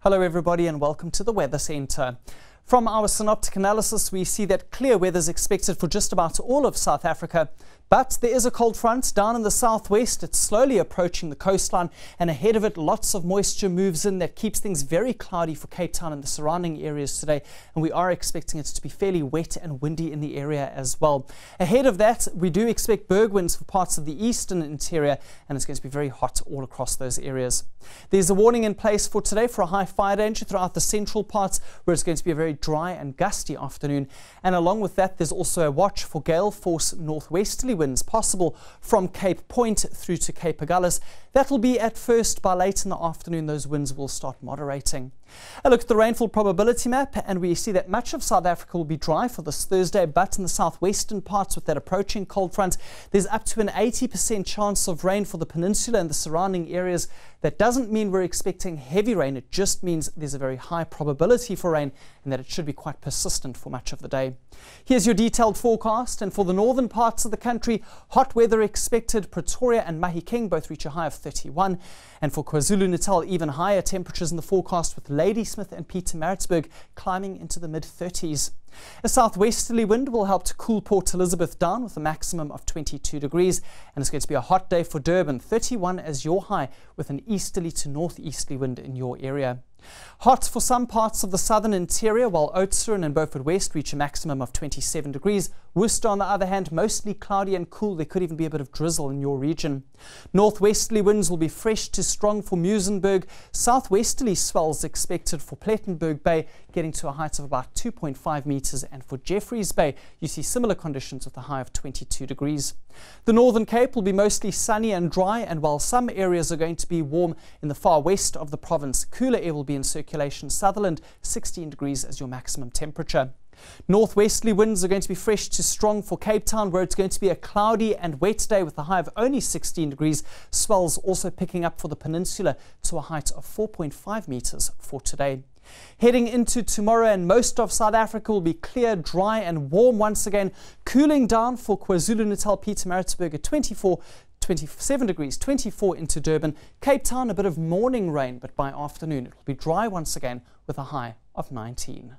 Hello everybody and welcome to the Weather Centre. From our synoptic analysis, we see that clear weather is expected for just about all of South Africa. But there is a cold front down in the southwest. It's slowly approaching the coastline, and ahead of it, lots of moisture moves in that keeps things very cloudy for Cape Town and the surrounding areas today. And we are expecting it to be fairly wet and windy in the area as well. Ahead of that, we do expect berg winds for parts of the eastern interior, and it's going to be very hot all across those areas. There's a warning in place for today for a high fire danger throughout the central parts, where it's going to be a very dry and gusty afternoon. And along with that, there's also a watch for gale force northwesterly winds possible from Cape Point through to Cape Agulhas. That will be at first. By late in the afternoon, those winds will start moderating. A look at the rainfall probability map, and we see that much of South Africa will be dry for this Thursday, but in the southwestern parts with that approaching cold front, there's up to an 80% chance of rain for the peninsula and the surrounding areas. That doesn't mean we're expecting heavy rain. It just means there's a very high probability for rain and that it should be quite persistent for much of the day. Here's your detailed forecast, and for the northern parts of the country, hot weather expected. Pretoria and Mahikeng both reach a high of 31, and for KwaZulu-Natal, even higher temperatures in the forecast, with Ladysmith and Pietermaritzburg climbing into the mid-30s. A southwesterly wind will help to cool Port Elizabeth down with a maximum of 22 degrees, and it's going to be a hot day for Durban, 31 as your high, with an easterly to northeasterly wind in your area. Hot for some parts of the southern interior, while Oudtshoorn and Beaufort West reach a maximum of 27 degrees. Worcester, on the other hand, mostly cloudy and cool. There could even be a bit of drizzle in your region. Northwesterly winds will be fresh to strong for Muizenberg. Southwesterly swells expected for Plettenberg Bay, getting to a height of about 2.5 meters. And for Jeffreys Bay, you see similar conditions with a high of 22 degrees. The Northern Cape will be mostly sunny and dry, and while some areas are going to be warm in the far west of the province, cooler air will be in circulation. Sutherland, 16 degrees as your maximum temperature. Northwesterly winds are going to be fresh to strong for Cape Town, where it's going to be a cloudy and wet day with a high of only 16 degrees. Swells also picking up for the peninsula to a height of 4.5 meters for today. Heading into tomorrow, and most of South Africa will be clear, dry and warm once again. Cooling down for KwaZulu-Natal, Pietermaritzburg at 27 degrees, 24 into Durban. Cape Town, a bit of morning rain, but by afternoon it will be dry once again with a high of 19.